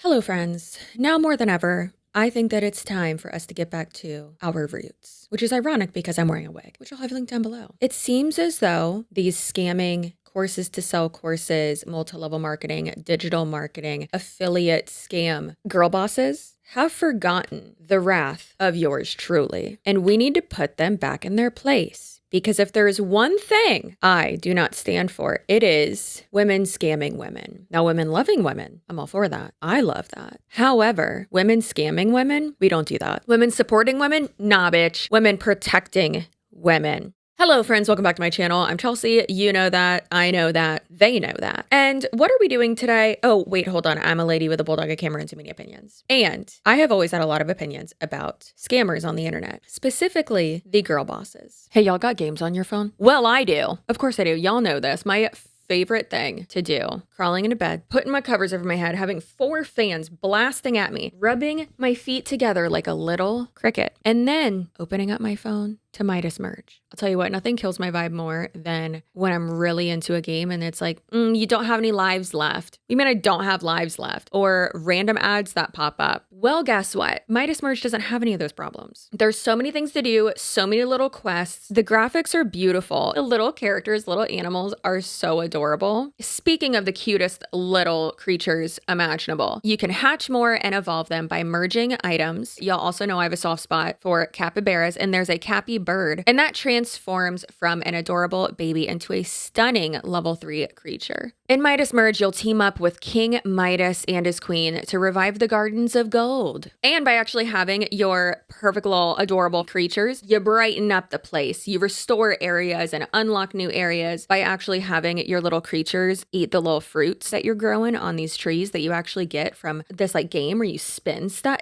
Hello, friends. Now more than ever, I think that it's time for us to get back to our roots, which is ironic because I'm wearing a wig, which I'll have linked down below. It seems as though these scamming courses to sell courses, multi-level marketing, digital marketing, affiliate scam girl bosses have forgotten the wrath of yours truly, and we need to put them back in their place. Because if there is one thing I do not stand for, it is women scamming women. Now, women loving women, I'm all for that. I love that. However, women scamming women, we don't do that. Women supporting women, nah, bitch. Women protecting women. Hello, friends. Welcome back to my channel. I'm Chelsea. You know that. I know that. They know that. And what are we doing today? Oh, wait, hold on. I'm a lady with a bulldog, a camera, and too many opinions. And I have always had a lot of opinions about scammers on the internet, specifically the girl bosses. Hey, y'all got games on your phone? Well, I do. Of course I do. Y'all know this. My favorite thing to do, crawling into bed, putting my covers over my head, having 4 fans blasting at me, rubbing my feet together like a little cricket, and then opening up my phone to Midas Merge. I'll tell you what, nothing kills my vibe more than when I'm really into a game and it's like, you don't have any lives left. You mean I don't have lives left? Or random ads that pop up. Well, guess what? Midas Merge doesn't have any of those problems. There's so many things to do, so many little quests. The graphics are beautiful. The little characters, little animals are so adorable. Speaking of the cutest little creatures imaginable, you can hatch more and evolve them by merging items. Y'all also know I have a soft spot for capybaras, and there's a cappy bird, and that transforms from an adorable baby into a stunning level 3 creature. In Midas Merge, you'll team up with King Midas and his queen to revive the gardens of gold. And by actually having your perfect little adorable creatures, you brighten up the place. You restore areas and unlock new areas by actually having your little creatures eat the little fruits that you're growing on these trees that you actually get from this like game where you spin stuff.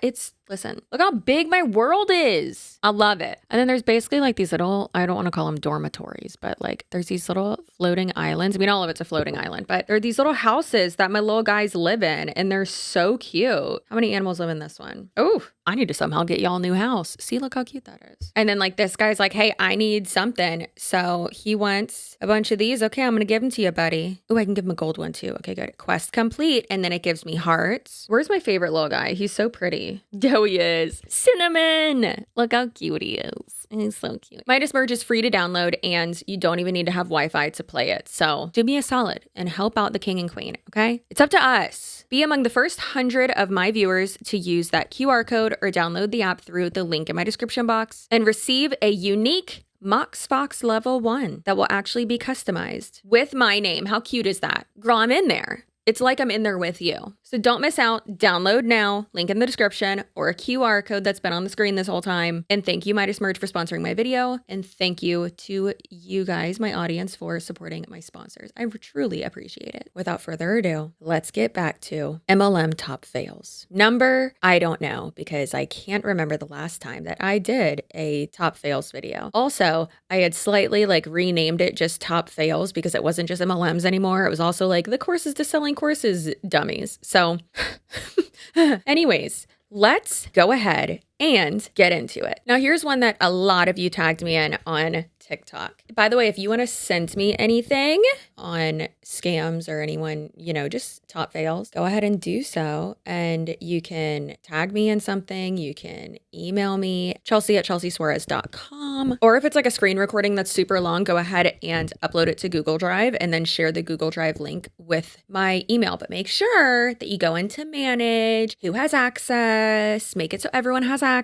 Listen, look how big my world is. I love it. And then there's basically like these little, I don't want to call them dormitories, but like there's these little floating islands. I mean, all of it's a floating island, but there are these little houses that my little guys live in, and they're so cute. How many animals live in this one? Oh, I need to somehow get y'all a new house. See, look how cute that is. And then like this guy's like, hey, I need something. So he wants a bunch of these. Okay, I'm going to give them to you, buddy. Oh, I can give him a gold one too. Okay, good. Quest complete. And then it gives me hearts. Where's my favorite little guy? He's so pretty. Oh, he is. Cinnamon. Look how cute he is. He's so cute. Midas Merge is free to download, and you don't even need to have Wi-Fi to play it. So do me a solid and help out the king and queen, okay? It's up to us. Be among the first 100 of my viewers to use that QR code or download the app through the link in my description box and receive a unique Moxbox level 1 that will actually be customized with my name. How cute is that? Girl, I'm in there. It's like I'm in there with you. So don't miss out. Download now, link in the description, or a QR code that's been on the screen this whole time. And thank you, Midas Merge, for sponsoring my video. And thank you to you guys, my audience, for supporting my sponsors. I truly appreciate it. Without further ado, let's get back to MLM top fails. Number, I don't know, because I can't remember the last time that I did a top fails video. Also, I had slightly like renamed it just top fails because it wasn't just MLMs anymore. It was also like the courses to selling courses dummies. So anyways, let's go ahead and get into it. Now, here's one that a lot of you tagged me in on TikTok. By the way, if you want to send me anything on scams or anyone, just top fails, go ahead and do so. And you can tag me in something. You can email me, Chelsea@ChelseaSuarez.com. Or if it's like a screen recording that's super long, go ahead and upload it to Google Drive and then share the Google Drive link with my email. But make sure that you go into manage, who has access, make it so everyone has access,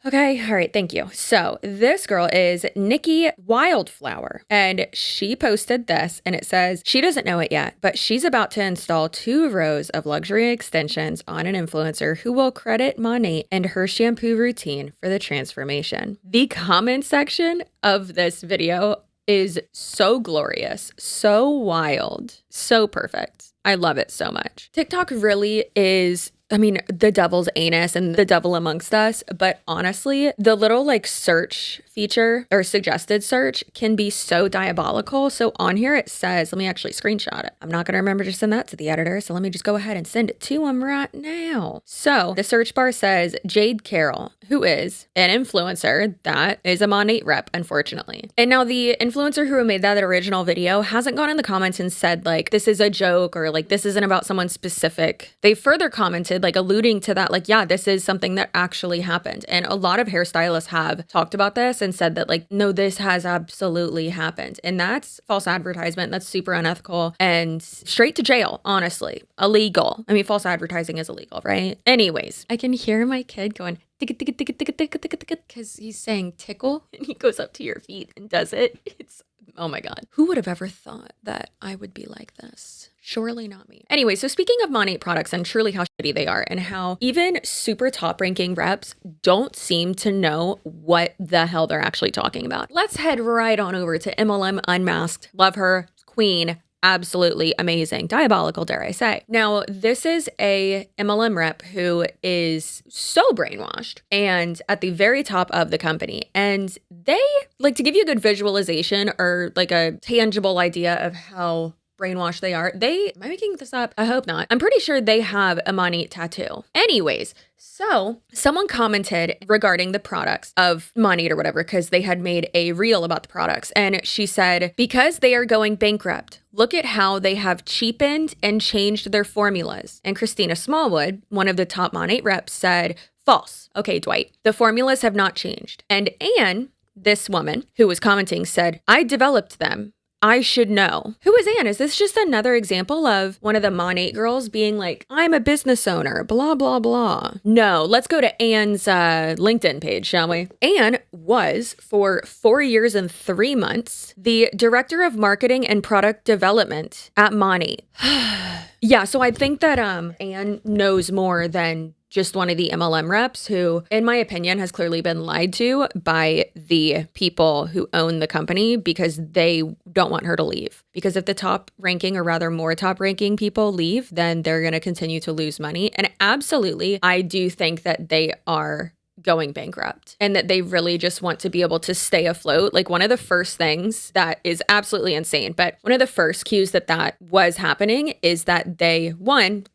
Okay, all right, thank you. So this girl is Nikki Wildflower, and she posted this, and it says she doesn't know it yet, but she's about to install 2 rows of luxury extensions on an influencer who will credit Monat and her shampoo routine for the transformation. The comment section of this video is so glorious, so wild, so perfect. I love it so much. TikTok really is I mean, the devil's anus and the devil amongst us. But honestly, the little like search feature or suggested search can be so diabolical. So on here it says, let me actually screenshot it. I'm not going to remember to send that to the editor. So let me just go ahead and send it to him right now. So the search bar says Jade Carroll, who is an influencer that is a Monat rep, unfortunately. And now the influencer who made that original video hasn't gone in the comments and said like, this is a joke or like, this isn't about someone specific. They further commented like alluding to that, like, yeah, this is something that actually happened. And a lot of hairstylists have talked about this and said that like, no, this has absolutely happened. And that's false advertisement. That's super unethical and straight to jail, honestly. Illegal. I mean, false advertising is illegal, right? Anyways, I can hear my kid going, because he's saying tickle and he goes up to your feet and does it. It's, oh my God. Who would have ever thought that I would be like this? Surely not me. Anyway, so speaking of Monat products and truly how shitty they are and how even super top ranking reps don't seem to know what the hell they're actually talking about. Let's head right on over to MLM Unmasked. Love her. Queen. Absolutely amazing. Diabolical, dare I say. Now, this is a MLM rep who is so brainwashed and at the very top of the company. And they, like, to give you a good visualization or like a tangible idea of how brainwashed they are. Am I making this up? I hope not. I'm pretty sure they have a Monat tattoo. Anyways, so someone commented regarding the products of Monat or whatever, because they had made a reel about the products. And she said, because they are going bankrupt, look at how they have cheapened and changed their formulas. And Christina Smallwood, one of the top Monat reps, said, false. Okay, Dwight, the formulas have not changed. And Anne, this woman who was commenting, said, I developed them. I should know. Who is Anne? Is this just another example of one of the Monat girls being like, I'm a business owner, blah, blah, blah? No, let's go to Anne's LinkedIn page, shall we? Anne was, for 4 years and 3 months, the director of marketing and product development at Monat. Yeah, so I think that Anne knows more than just one of the MLM reps who, in my opinion, has clearly been lied to by the people who own the company because they don't want her to leave. Because if the top ranking, or rather more top ranking people leave, then they're going to continue to lose money. And absolutely, I do think that they are going bankrupt and that they really just want to be able to stay afloat. Like one of the first things that is absolutely insane, but one of the first cues that was happening is that their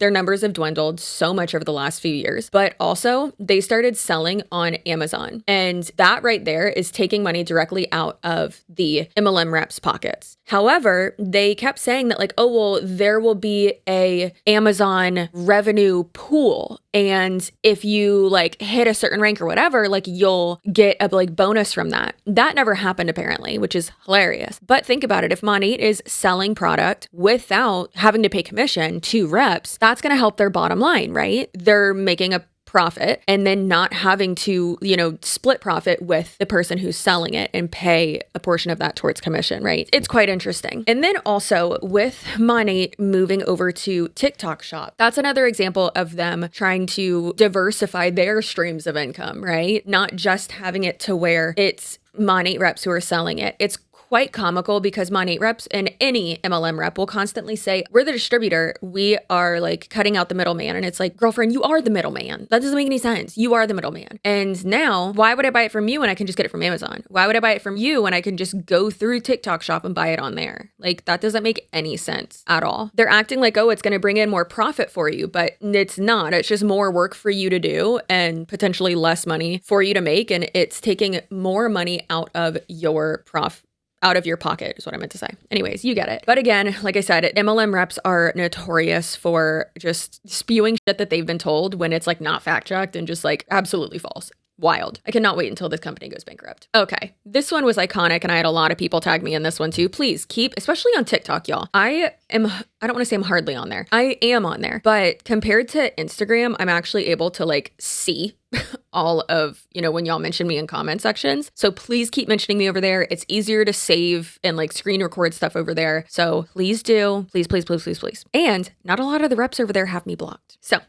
numbers have dwindled so much over the last few years, but also they started selling on Amazon. And that right there is taking money directly out of the MLM reps' pockets. However, they kept saying that like, oh, well, there will be a Amazon revenue pool. And if you like hit a certain rank or whatever, like you'll get a like bonus from that. That never happened apparently, which is hilarious. But think about it. If Monat is selling product without having to pay commission to reps, that's going to help their bottom line, right? They're making a profit and then not having to, split profit with the person who's selling it and pay a portion of that towards commission, right? It's quite interesting. And then also with Monat moving over to TikTok Shop, that's another example of them trying to diversify their streams of income, right? Not just having it to where it's Monat reps who are selling it. It's quite comical because Monat reps and any MLM rep will constantly say, we're the distributor. We are like cutting out the middleman. And it's like, girlfriend, you are the middleman. That doesn't make any sense. You are the middleman. And now why would I buy it from you when I can just get it from Amazon? Why would I buy it from you when I can just go through TikTok Shop and buy it on there? Like that doesn't make any sense at all. They're acting like, oh, it's going to bring in more profit for you, but it's not. It's just more work for you to do and potentially less money for you to make. And it's taking more money out of your out of your pocket is what I meant to say. Anyways, you get it. But again, like I said, MLM reps are notorious for just spewing shit that they've been told when it's like not fact checked and just like absolutely false. Wild. I cannot wait until this company goes bankrupt. Okay. This one was iconic and I had a lot of people tag me in this one too. Please keep, especially on TikTok, y'all. I don't want to say I'm hardly on there. I am on there, but compared to Instagram, I'm actually able to like see all of, when y'all mention me in comment sections. So please keep mentioning me over there. It's easier to save and like screen record stuff over there. So please do. Please, please, please, please, please. And not a lot of the reps over there have me blocked. So,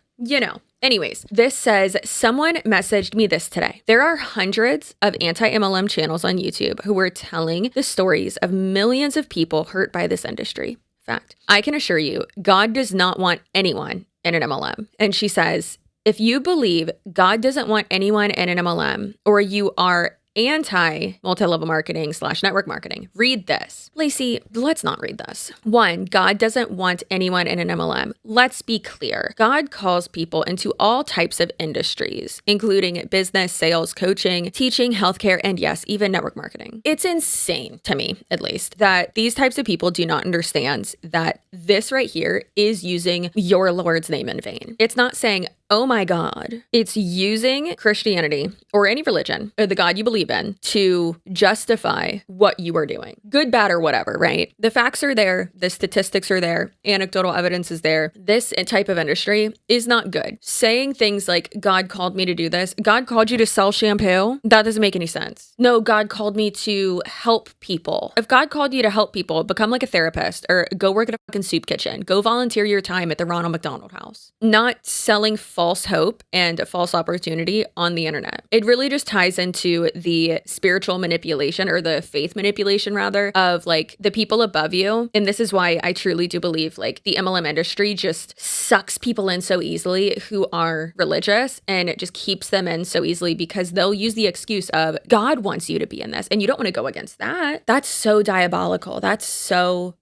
anyways, this says, someone messaged me this today. There are hundreds of anti-MLM channels on YouTube who are telling the stories of millions of people hurt by this industry. Fact. I can assure you, God does not want anyone in an MLM. And she says, If you believe God doesn't want anyone in an MLM, or you are anti-multi-level marketing / network marketing, read this. Lacey, let's not read this. 1, God doesn't want anyone in an MLM. Let's be clear. God calls people into all types of industries, including business, sales, coaching, teaching, healthcare, and yes, even network marketing. It's insane to me, at least, that these types of people do not understand that this right here is using your Lord's name in vain. It's not saying, oh my God. It's using Christianity or any religion or the God you believe in to justify what you are doing. Good, bad, or whatever, right? The facts are there. The statistics are there. Anecdotal evidence is there. This type of industry is not good. Saying things like, God called me to do this. God called you to sell shampoo? That doesn't make any sense. No, God called me to help people. If God called you to help people, become like a therapist or go work at a fucking soup kitchen. Go volunteer your time at the Ronald McDonald House. Not selling false hope and false opportunity on the internet. It really just ties into the spiritual manipulation, or the faith manipulation rather, of like the people above you. And this is why I truly do believe like the MLM industry just sucks people in so easily who are religious, and it just keeps them in so easily because they'll use the excuse of God wants you to be in this and you don't want to go against that. That's so diabolical. That's so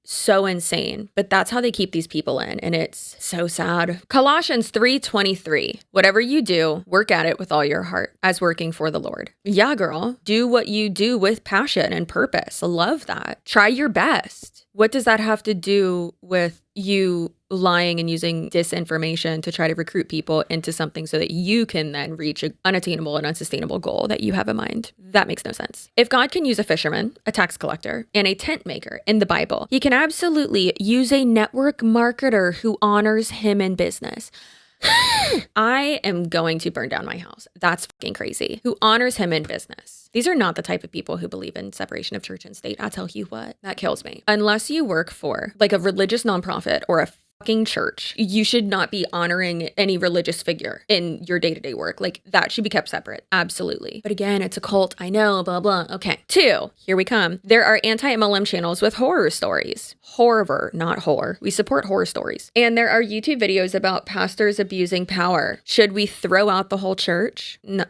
insane. But that's how they keep these people in, and it's so sad. Colossians 3:23. Whatever you do, work at it with all your heart as working for the Lord. Yeah, girl. Do what you do with passion and purpose. Love that. Try your best. What does that have to do with you lying and using disinformation to try to recruit people into something so that you can then reach an unattainable and unsustainable goal that you have in mind? That makes no sense. If God can use a fisherman, a tax collector, and a tent maker in the Bible, he can absolutely use a network marketer who honors him in business. I am going to burn down my house. That's fucking crazy. Who honors him in business. These are not the type of people who believe in separation of church and state. I tell you what, that kills me. Unless you work for like a religious nonprofit or a fucking church, you should not be honoring any religious figure in your day-to-day work. Like that should be kept separate. Absolutely. But again, it's a cult. I know, blah, blah. Okay. 2, here we come. There are anti-MLM channels with horror stories. Horror, not horror. We support horror stories. And there are YouTube videos about pastors abusing power. Should we throw out the whole church? No,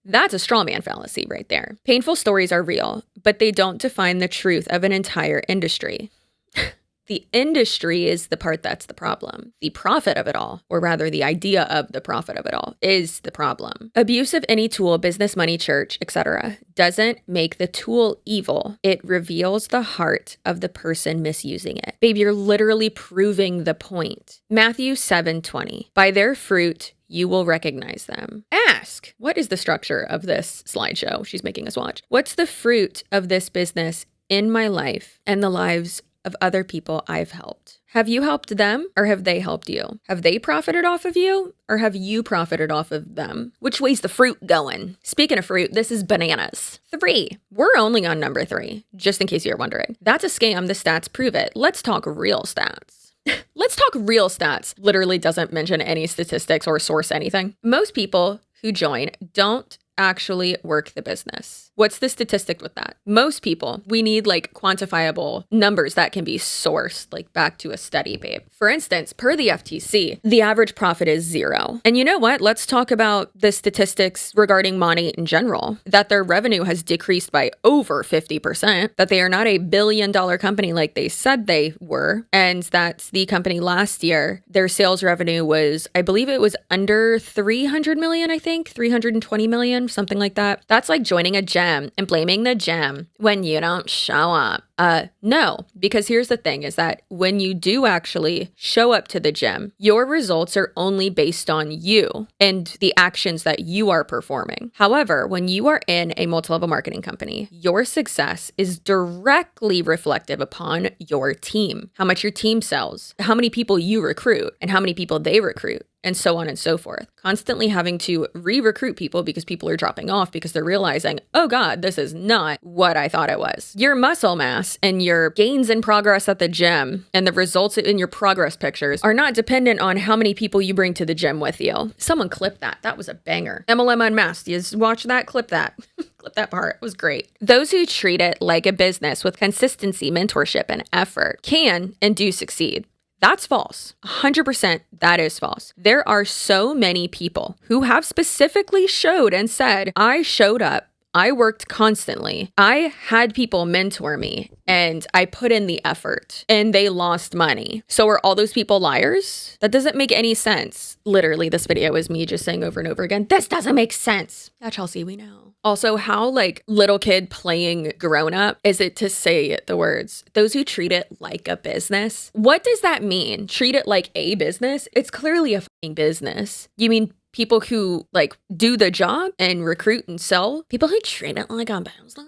that's a straw man fallacy right there. Painful stories are real, but they don't define the truth of an entire industry. The industry is the part that's the problem. The profit of it all, or rather the idea of the profit of it all, is the problem. Abuse of any tool, business, money, church, etc., doesn't make the tool evil. It reveals the heart of the person misusing it. Babe, you're literally proving the point. Matthew 7:20. By their fruit, you will recognize them. Ask, what is the structure of this slideshow she's making us watch? What's the fruit of this business in my life and the lives of other people I've helped? Have you helped them, or have they helped you? Have they profited off of you, or have you profited off of them? Which way's the fruit going? Speaking of fruit, this is bananas. 3. We're only on number 3, just in case you're wondering. That's a scam. The stats prove it. Let's talk real stats. Let's talk real stats. Literally doesn't mention any statistics or source anything. Most people who join don't actually work the business. What's the statistic with that? Most people, we need like quantifiable numbers that can be sourced, like back to a study, babe. For instance, per the FTC, the average profit is 0. And you know what? Let's talk about the statistics regarding Monat in general, that their revenue has decreased by over 50%, that they are not a $1 billion company like they said they were, and that the company last year, their sales revenue was, I believe it was under 300 million, I think, 320 million, something like that. That's like joining a gym and blaming the gym when you don't show up. No, because here's the thing is that when you do actually show up to the gym, your results are only based on you and the actions that you are performing. However, when you are in a multi-level marketing company, your success is directly reflective upon your team, how much your team sells, how many people you recruit, and how many people they recruit, and so on and so forth. Constantly having to re-recruit people because people are dropping off because they're realizing, oh God, this is not what I thought it was. Your muscle mass and your gains in progress at the gym and the results in your progress pictures are not dependent on how many people you bring to the gym with you. Someone clip that. That was a banger. MLM Unmasked. You watch that? Clip that. Clip that part. It was great. Those who treat it like a business with consistency, mentorship, and effort can and do succeed. That's false. 100% that is false. There are so many people who have specifically showed and said, I showed up, I worked constantly, I had people mentor me, and I put in the effort, and they lost money. So are all those people liars? That doesn't make any sense. Literally, this video is me just saying over and over again, this doesn't make sense. Yeah, Chelsea, we know. Also, how like little kid playing grown up is it to say the words, those who treat it like a business? What does that mean? Treat it like a business? It's clearly a fucking business. You mean people who like do the job and recruit and sell? People who treat it like a business?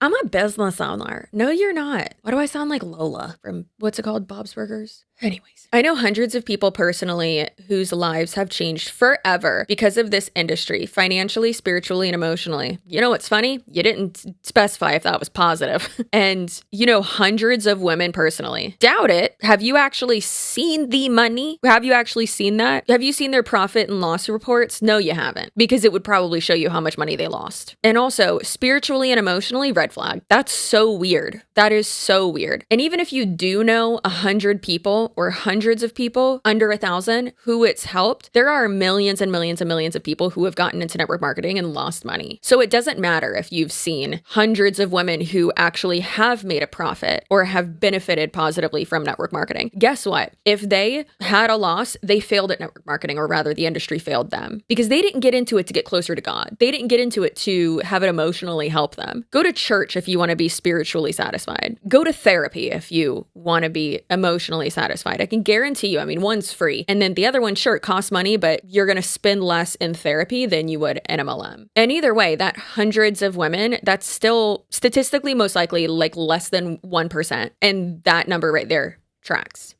I'm a business owner. No, you're not. Why do I sound like Lola from, what's it called? Bob's Burgers? Anyways, I know hundreds of people personally whose lives have changed forever because of this industry, financially, spiritually, and emotionally. You know what's funny? You didn't specify if that was positive. And you know hundreds of women personally. Doubt it. Have you actually seen the money? Have you actually seen that? Have you seen their profit and loss reports? No, you haven't, because it would probably show you how much money they lost. And also, spiritually and emotionally, red flag. That's so weird. That is so weird. And even if you do know 100 people or hundreds of people under 1,000 who it's helped, there are millions and millions and millions of people who have gotten into network marketing and lost money. So it doesn't matter if you've seen hundreds of women who actually have made a profit or have benefited positively from network marketing. Guess what? If they had a loss, they failed at network marketing, or rather the industry failed them, because they didn't get into it to get closer to God. They didn't get into it to have it emotionally help them. Go to church if you want to be spiritually satisfied. Go to therapy if you want to be emotionally satisfied. I can guarantee you, I mean, one's free. And then the other one, sure, it costs money, but you're going to spend less in therapy than you would in MLM. And either way, that hundreds of women, that's still statistically most likely like less than 1%. And that number right there tracks.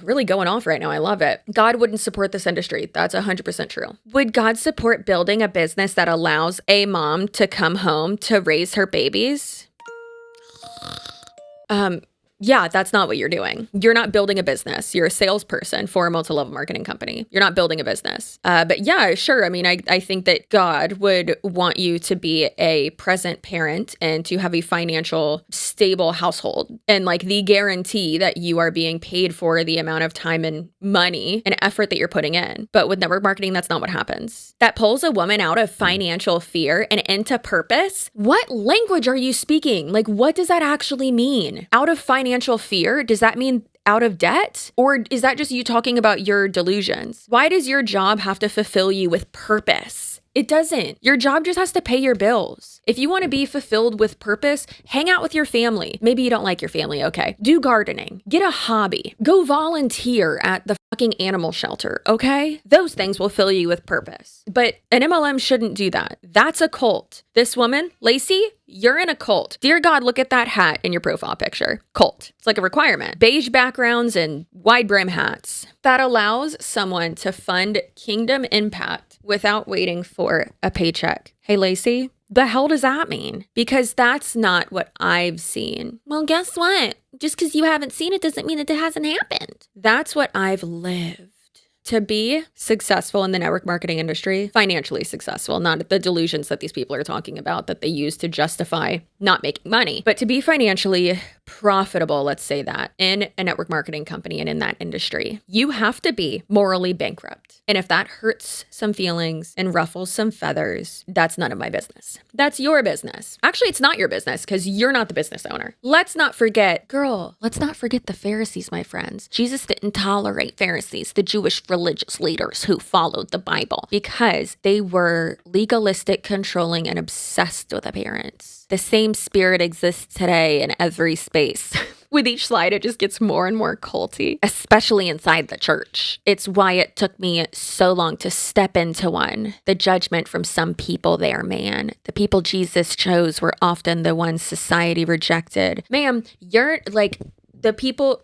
Really going off right now. I love it. God wouldn't support this industry. That's 100% true. Would God support building a business that allows a mom to come home to raise her babies? Yeah, that's not what you're doing. You're not building a business. You're a salesperson for a multi-level marketing company. You're not building a business. But yeah, sure. I mean, I think that God would want you to be a present parent and to have a financial stable household, and like the guarantee that you are being paid for the amount of time and money and effort that you're putting in. But with network marketing, that's not what happens. That pulls a woman out of financial fear and into purpose. What language are you speaking? Like, what does that actually mean? Out of financial fear? Does that mean out of debt? Or is that just you talking about your delusions? Why does your job have to fulfill you with purpose? It doesn't. Your job just has to pay your bills. If you want to be fulfilled with purpose, hang out with your family. Maybe you don't like your family, okay? Do gardening. Get a hobby. Go volunteer at the fucking animal shelter, okay? Those things will fill you with purpose. But an MLM shouldn't do that. That's a cult. This woman, Lacey, you're in a cult. Dear God, look at that hat in your profile picture. Cult. It's like a requirement. Beige backgrounds and wide brim hats. That allows someone to fund kingdom impact without waiting for a paycheck. Hey, Lacey, the hell does that mean? Because that's not what I've seen. Well, guess what? Just because you haven't seen it doesn't mean that it hasn't happened. That's what I've lived. To be successful in the network marketing industry, financially successful, not the delusions that these people are talking about that they use to justify not making money, but to be financially profitable, let's say that, in a network marketing company and in that industry, you have to be morally bankrupt. And if that hurts some feelings and ruffles some feathers, that's none of my business. That's your business. Actually, it's not your business because you're not the business owner. Let's not forget, let's not forget the Pharisees, my friends. Jesus didn't tolerate Pharisees, the Jewish religious leaders who followed the Bible, because they were legalistic, controlling, and obsessed with appearance. The same spirit exists today in every space. With each slide, it just gets more and more culty, especially inside the church. It's why it took me so long to step into one. The judgment from some people there, man. The people Jesus chose were often the ones society rejected. Ma'am, you're like... The people,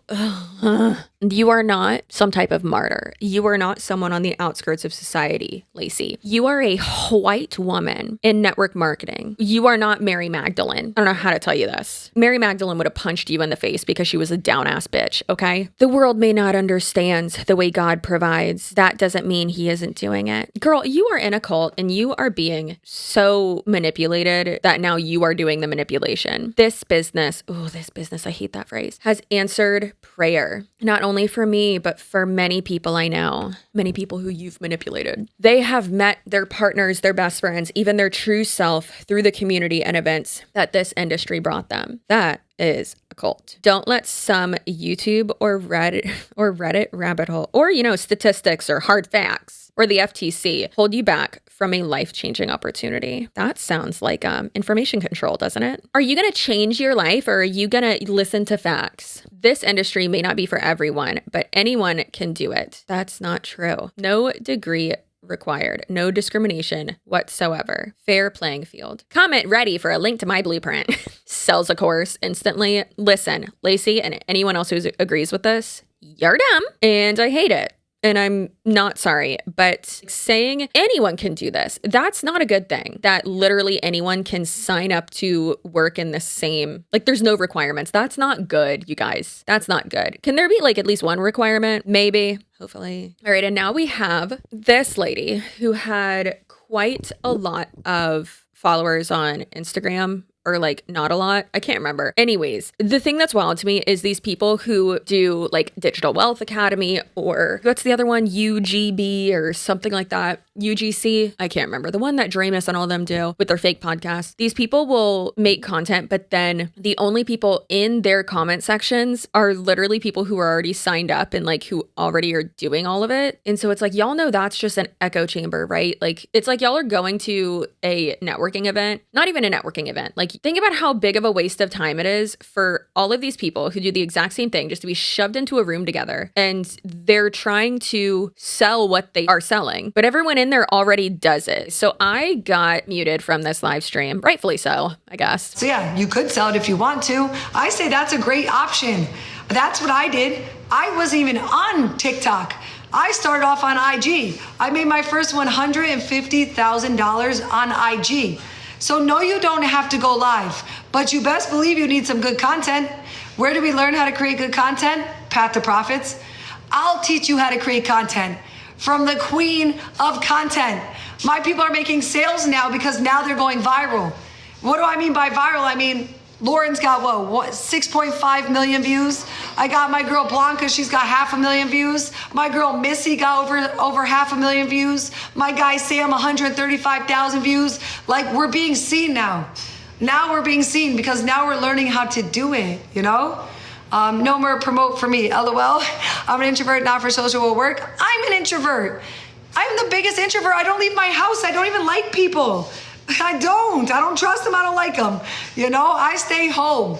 you are not some type of martyr. You are not someone on the outskirts of society, Lacey. You are a white woman in network marketing. You are not Mary Magdalene. I don't know how to tell you this. Mary Magdalene would have punched you in the face because she was a down-ass bitch, okay? The world may not understand the way God provides. That doesn't mean he isn't doing it. Girl, you are in a cult and you are being so manipulated that now you are doing the manipulation. This business, I hate that phrase, has answered prayer. Not only only for me, but for many people I know, many people who you've manipulated. They have met their partners, their best friends, even their true self through the community and events that this industry brought them. That is a cult. Don't let some YouTube or Reddit rabbit hole, or, statistics or hard facts or the FTC hold you back from a life-changing opportunity. That sounds like information control, doesn't it? Are you going to change your life, or are you going to listen to facts? This industry may not be for everyone, but anyone can do it. That's not true. No degree required. No discrimination whatsoever. Fair playing field. Comment ready for a link to my blueprint. Sells a course instantly. Listen, Lacey and anyone else who agrees with this, you're dumb and I hate it. And I'm not sorry, but saying anyone can do this, that's not a good thing. That literally anyone can sign up to work in the same, there's no requirements. That's not good, you guys. That's not good. Can there be at least one requirement? Maybe, hopefully. All right, and now we have this lady who had quite a lot of followers on Instagram. Or not a lot. I can't remember. Anyways, the thing that's wild to me is these people who do Digital Wealth Academy, or what's the other one? UGB or something like that. UGC. I can't remember. The one that Dramus and all of them do with their fake podcasts. These people will make content, but then the only people in their comment sections are literally people who are already signed up and who already are doing all of it. And so it's y'all know that's just an echo chamber, right? It's y'all are going to a networking event, not even a networking event. Think about how big of a waste of time it is for all of these people who do the exact same thing just to be shoved into a room together, and they're trying to sell what they are selling, but everyone in there already does it. So I got muted from this live stream, rightfully so, I guess. So yeah, you could sell it if you want to. I say that's a great option. That's what I did. I wasn't even on TikTok. I started off on IG. I made my first $150,000 on IG. So no, you don't have to go live, but you best believe you need some good content. Where do we learn how to create good content? Path to Profits. I'll teach you how to create content from the queen of content. My people are making sales now because now they're going viral. What do I mean by viral? I mean, Lauren's got what 6.5 million views. I got my girl Blanca, she's got 500,000 views. My girl Missy got over 500,000 views. My guy Sam, 135,000 views. We're being seen now. Now we're being seen because now we're learning how to do it, No more promote for me, LOL. I'm an introvert, not for social work. I'm an introvert. I'm the biggest introvert. I don't leave my house. I don't even like people. I don't trust them. I don't like them. I stay home.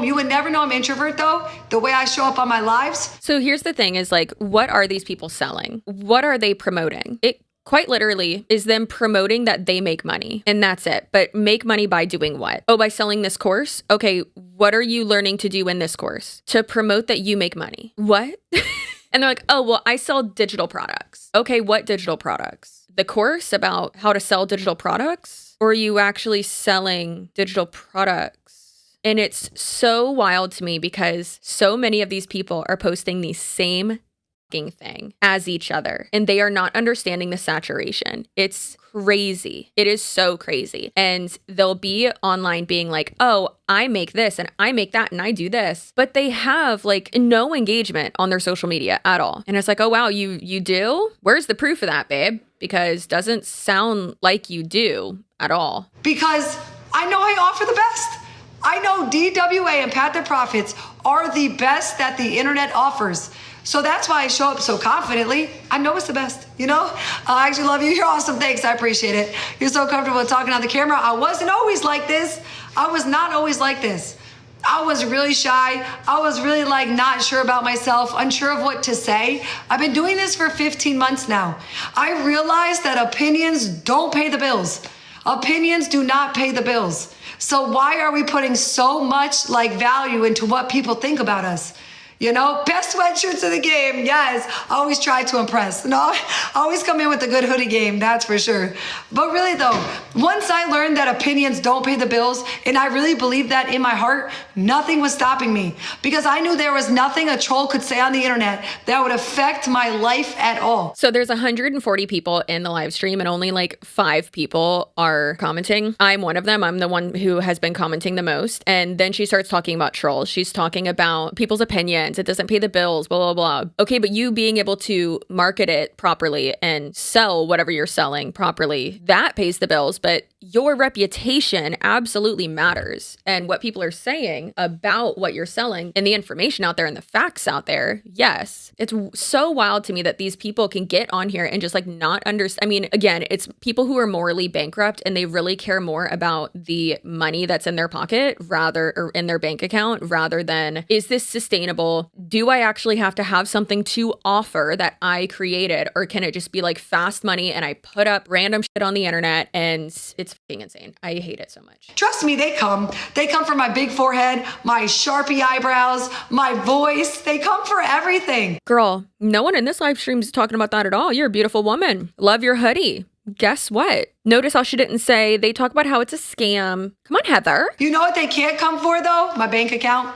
You would never know I'm introvert though, the way I show up on my lives. So here's the thing is what are these people selling? What are they promoting? It quite literally is them promoting that they make money, and that's it. But make money by doing what? Oh, by selling this course? Okay, what are you learning to do in this course to promote that you make money? What? And they're oh, well, I sell digital products. Okay, what digital products? The course about how to sell digital products? Or are you actually selling digital products? And it's so wild to me because so many of these people are posting the same thing as each other, and they are not understanding the saturation. It's crazy. It is so crazy. And they'll be online being oh, I make this and I make that and I do this, but they have no engagement on their social media at all. And it's oh, wow, you do? Where's the proof of that, babe? Because doesn't sound like you do at all. Because I know I offer the best. I know DWA and Path to Profits are the best that the internet offers. So that's why I show up so confidently. I know it's the best, I actually love you. You're awesome. Thanks. I appreciate it. You're so comfortable talking on the camera. I wasn't always like this. I was not always like this. I was really shy. I was really not sure about myself, unsure of what to say. I've been doing this for 15 months now. I realized that opinions don't pay the bills. Opinions do not pay the bills. So why are we putting so much value into what people think about us? Best sweatshirts in the game. Yes, I always try to impress. I always come in with a good hoodie game, that's for sure. But really though, once I learned that opinions don't pay the bills, and I really believed that in my heart, nothing was stopping me, because I knew there was nothing a troll could say on the internet that would affect my life at all. So there's 140 people in the live stream and only 5 people are commenting. I'm one of them. I'm the one who has been commenting the most. And then she starts talking about trolls. She's talking about people's opinions friends. It doesn't pay the bills, blah, blah, blah. Okay, but you being able to market it properly and sell whatever you're selling properly, that pays the bills. But your reputation absolutely matters. And what people are saying about what you're selling and the information out there and the facts out there, yes. It's so wild to me that these people can get on here and just like not understand. I mean, again, it's people who are morally bankrupt and they really care more about the money that's in their pocket or in their bank account rather than, is this sustainable? Do I actually have to have something to offer that I created? Or can it just be like fast money and I put up random shit on the internet and it's fucking insane. I hate it so much. Trust me, they come. They come for my big forehead, my Sharpie eyebrows, my voice. They come for everything. Girl, no one in this live stream is talking about that at all. You're a beautiful woman. Love your hoodie. Guess what? Notice how she didn't say, they talk about how it's a scam. Come on, Heather. You know what they can't come for though? My bank account.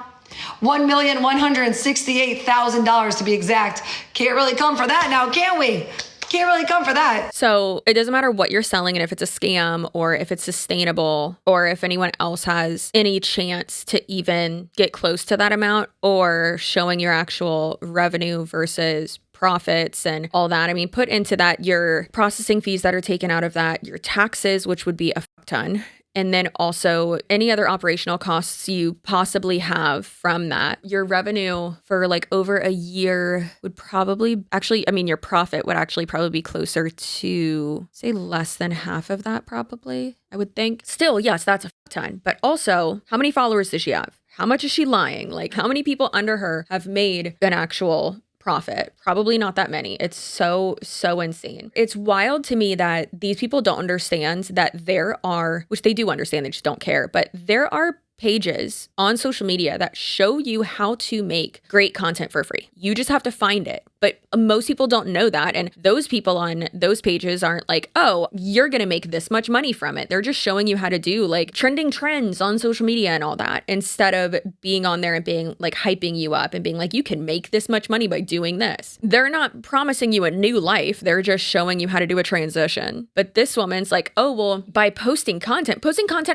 $1,168,000 to be exact. Can't really come for that now, can we? Can't really come for that. So it doesn't matter what you're selling and if it's a scam or if it's sustainable or if anyone else has any chance to even get close to that amount or showing your actual revenue versus profits and all that. I mean, put into that your processing fees that are taken out of that, your taxes, which would be a fuck ton. And then also any other operational costs you possibly have from that. Your revenue for like over a year would probably your profit would actually probably be closer to, say, less than half of that probably, I would think. Still, yes, that's a ton. But also, how many followers does she have? How much is she lying? Like, how many people under her have made an actual profit? Probably not that many. It's so insane. It's wild to me that these people don't understand that there are, which they do understand, they just don't care, but there are pages on social media that show you how to make great content for free. You just have to find it. But most people don't know that. And those people on those pages aren't like, oh, you're going to make this much money from it. They're just showing you how to do like trending trends on social media and all that, instead of being on there and being like hyping you up and being like, you can make this much money by doing this. They're not promising you a new life. They're just showing you how to do a transition. But this woman's like, oh, well, by posting content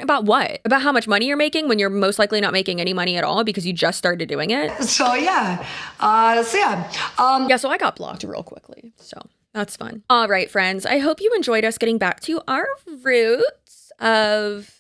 about what? About how much money you're making when you're most likely not making any money at all because you just started doing it. So yeah. So I got blocked real quickly. So that's fun. All right, friends. I hope you enjoyed us getting back to our roots of,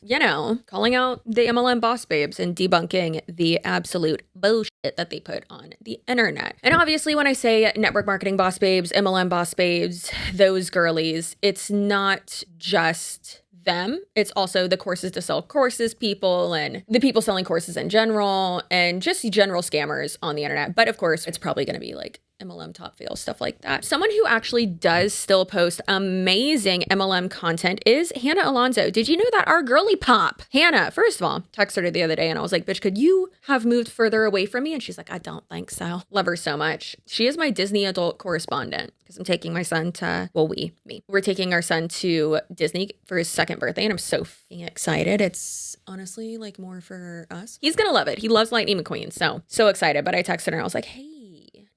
calling out the MLM boss babes and debunking the absolute bullshit that they put on the internet. And obviously, when I say network marketing boss babes, MLM boss babes, those girlies, it's not just them. It's also the courses to sell courses people and the people selling courses in general and just general scammers on the internet. But of course, it's probably going to be like MLM top fail, stuff like that. Someone who actually does still post amazing MLM content is Hannah Alonso. Did you know that our girly pop, Hannah, first of all, texted her the other day and I was like, bitch, could you have moved further away from me? And she's like, I don't think so. Love her so much. She is my Disney adult correspondent because I'm taking my son to, we're taking our son to Disney for his second birthday and I'm so excited. It's honestly like more for us. He's going to love it. He loves Lightning McQueen. So excited. But I texted her and I was like, hey,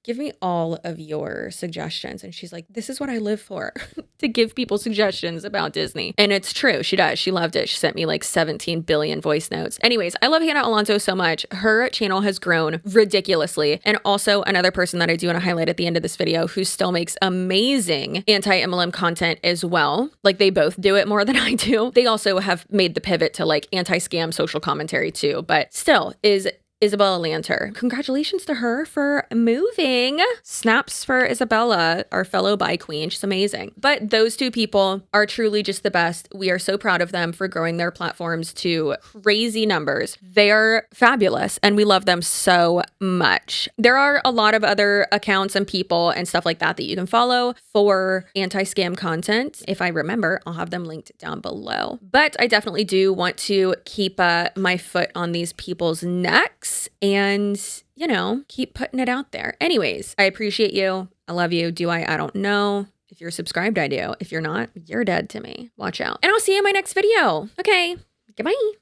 give me all of your suggestions. And she's like, this is what I live for, to give people suggestions about Disney. And it's true. She does. She loved it. She sent me like 17 billion voice notes. Anyways, I love Hannah Alonso so much. Her channel has grown ridiculously. And also another person that I do want to highlight at the end of this video who still makes amazing anti-MLM content as well. Like they both do it more than I do. They also have made the pivot to like anti-scam social commentary too, but still is Isabella Lanter. Congratulations to her for moving. Snaps for Isabella, our fellow bi queen. She's amazing. But those two people are truly just the best. We are so proud of them for growing their platforms to crazy numbers. They are fabulous and we love them so much. There are a lot of other accounts and people and stuff like that that you can follow for anti-scam content. If I remember, I'll have them linked down below. But I definitely do want to keep my foot on these people's necks and, keep putting it out there. Anyways, I appreciate you. I love you. Do I? I don't know. If you're subscribed, I do. If you're not, you're dead to me. Watch out. And I'll see you in my next video. Okay. Goodbye.